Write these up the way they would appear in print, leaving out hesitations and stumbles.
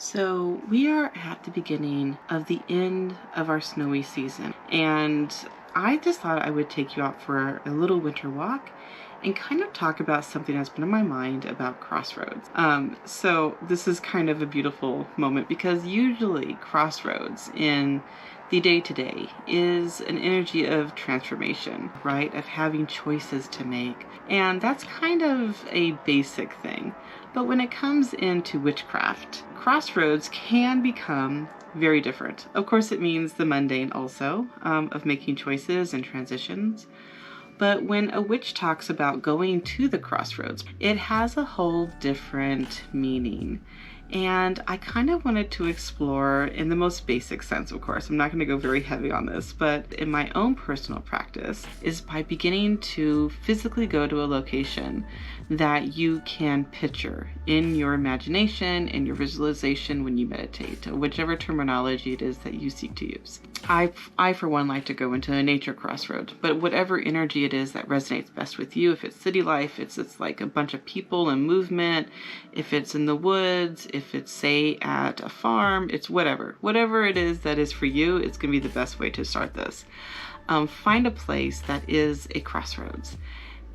So we are at the beginning of the end of our snowy season, and I just thought I would take you out for a little winter walk and kind of talk about something that's been on my mind about crossroads. So this is kind of a beautiful moment because usually crossroads in the day-to-day is an energy of transformation, right? Of having choices to make. And that's kind of a basic thing. But when it comes into witchcraft, crossroads can become very different. Of course, it means the mundane also, of making choices and transitions. But when a witch talks about going to the crossroads, it has a whole different meaning. And I kind of wanted to explore in the most basic sense, of course. I'm not going to go very heavy on this, but in my own personal practice is by beginning to physically go to a location that you can picture in your imagination and your visualization when you meditate, whichever terminology it is that you seek to use. I for one like to go into a nature crossroad, but whatever energy it is that resonates best with you, if it's city life, it's like a bunch of people and movement, if it's in the woods, if it's say at a farm, it's whatever it is that is for you, it's gonna be the best way to start this. Find a place that is a crossroads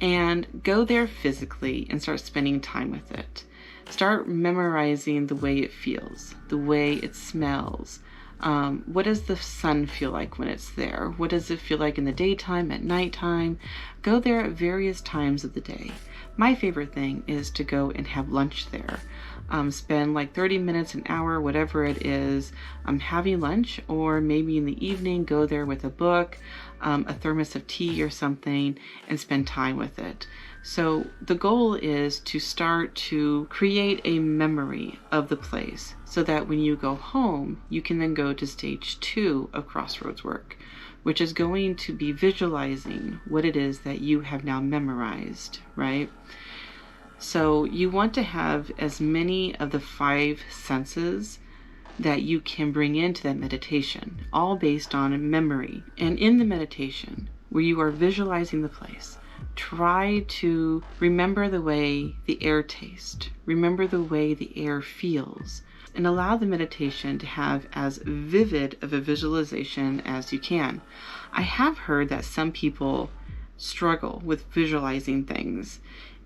and go there physically and start spending time with it. Start memorizing the way it feels, the way it smells. What does the sun feel like when it's there? What does it feel like in the daytime, at nighttime? Go there at various times of the day. My favorite thing is to go and have lunch there. Spend like 30 minutes, an hour, whatever it is, having lunch, or maybe in the evening, go there with a book, a thermos of tea or something, and spend time with it. So the goal is to start to create a memory of the place so that when you go home, you can then go to stage 2 of crossroads work, which is going to be visualizing what it is that you have now memorized, right? So you want to have as many of the 5 senses that you can bring into that meditation, all based on memory. And in the meditation, where you are visualizing the place, try to remember the way the air tastes, remember the way the air feels, and allow the meditation to have as vivid of a visualization as you can. I have heard that some people struggle with visualizing things,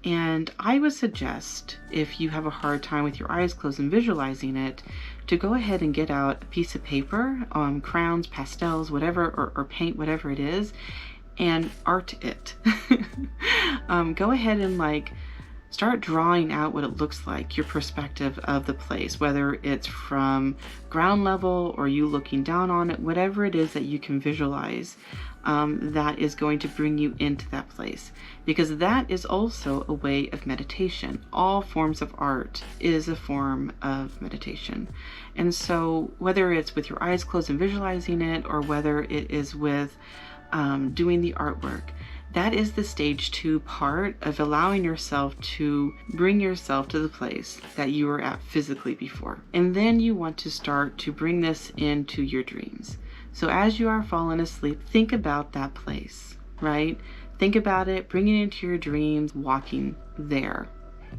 and I would suggest, if you have a hard time with your eyes closed and visualizing it, to go ahead and get out a piece of paper, crayons, pastels, whatever, or paint, whatever it is, and art it. Go ahead and start drawing out what it looks like, your perspective of the place, whether it's from ground level or you looking down on it, whatever it is that you can visualize, that is going to bring you into that place, because that is also a way of meditation. All forms of art is a form of meditation. And so whether it's with your eyes closed and visualizing it, or whether it is with doing the artwork, that is the stage 2 part of allowing yourself to bring yourself to the place that you were at physically before. And then you want to start to bring this into your dreams. So as you are falling asleep, think about that place, right? Think about it, bring it into your dreams, walking there.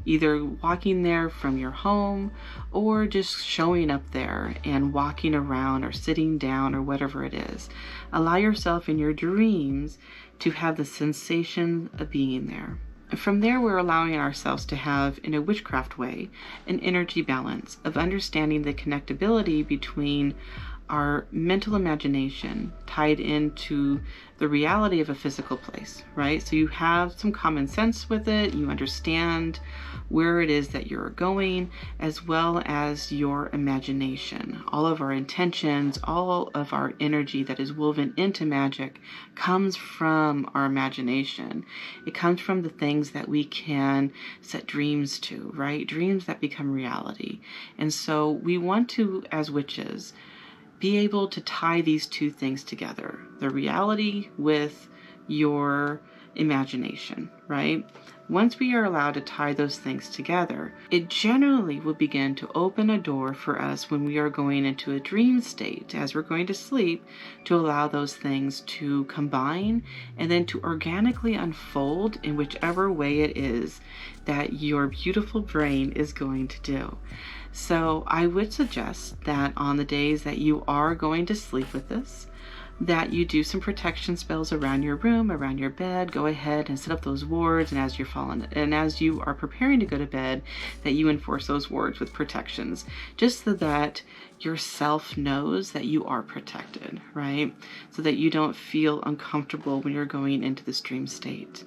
Either walking there from your home or just showing up there and walking around or sitting down or whatever it is. Allow yourself in your dreams to have the sensation of being there. And from there, we're allowing ourselves to have, in a witchcraft way, an energy balance of understanding the connectability between our mental imagination tied into the reality of a physical place, right? So you have some common sense with it, you understand where it is that you're going, as well as your imagination. All of our intentions, all of our energy that is woven into magic comes from our imagination. It comes from the things that we can set dreams to, right? Dreams that become reality. And so we want to, as witches, be able to tie these 2 things together, the reality with your imagination, right? Once we are allowed to tie those things together, it generally will begin to open a door for us when we are going into a dream state, as we're going to sleep, to allow those things to combine and then to organically unfold in whichever way it is that your beautiful brain is going to do. So I would suggest that on the days that you are going to sleep with this, that you do some protection spells around your room, around your bed. Go ahead and set up those wards, and as you are preparing to go to bed, that you enforce those wards with protections, just so that yourself knows that you are protected, right? So that you don't feel uncomfortable when you're going into this dream state.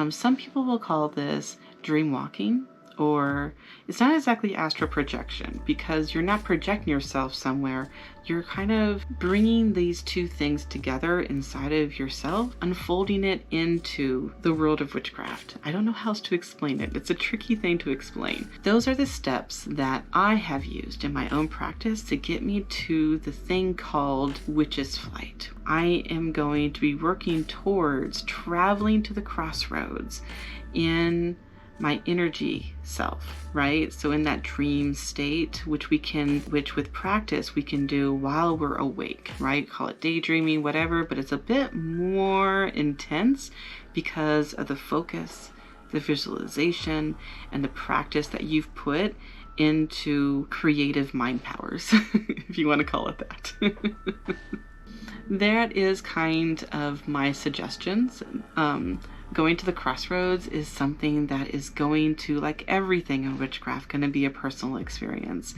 Some people will call this dream walking, or it's not exactly astral projection, because you're not projecting yourself somewhere. You're kind of bringing these two things together inside of yourself, unfolding it into the world of witchcraft. I don't know how else to explain it. It's a tricky thing to explain. Those are the steps that I have used in my own practice to get me to the thing called witch's flight. I am going to be working towards traveling to the crossroads in my energy self, right? So in that dream state, which with practice we can do while we're awake, right? Call it daydreaming, whatever, but it's a bit more intense because of the focus, the visualization, and the practice that you've put into creative mind powers, if you want to call it that. That is kind of my suggestions. Going to the crossroads is something that is going to, like everything in witchcraft, going to be a personal experience.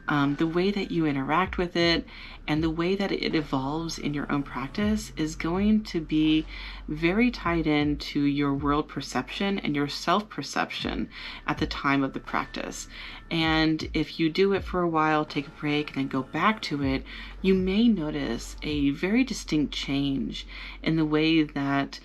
The way that you interact with it and the way that it evolves in your own practice is going to be very tied into your world perception and your self-perception at the time of the practice. And if you do it for a while, take a break, and then go back to it, you may notice a very distinct change in the way that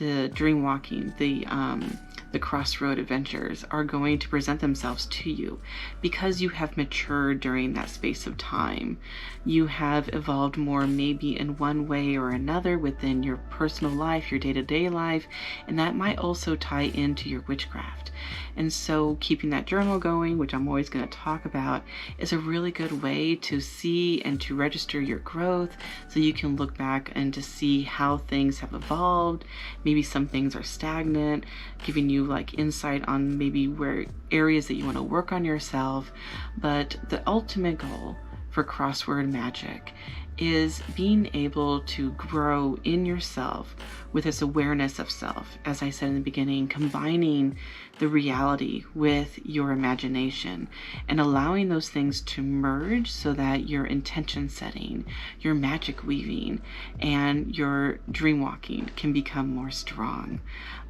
the dream walking, the crossroad adventures are going to present themselves to you, because you have matured during that space of time. You have evolved more, maybe in one way or another within your personal life, your day-to-day life, and that might also tie into your witchcraft. And so keeping that journal going, which I'm always going to talk about, is a really good way to see and to register your growth, so you can look back and to see how things have evolved. Maybe some things are stagnant, giving you like insight on maybe where areas that you want to work on yourself. But the ultimate goal for crossword magic is being able to grow in yourself with this awareness of self. As I said in the beginning, combining the reality with your imagination and allowing those things to merge so that your intention setting, your magic weaving, and your dream walking can become more strong.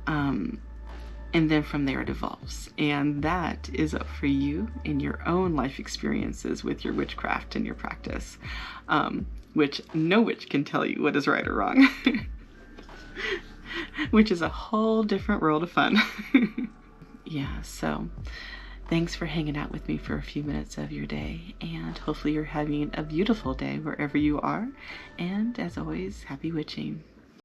And then from there it evolves. And that is up for you in your own life experiences with your witchcraft and your practice, which no witch can tell you what is right or wrong, which is a whole different world of fun. Yeah, so thanks for hanging out with me for a few minutes of your day, and hopefully you're having a beautiful day wherever you are. And as always, happy witching.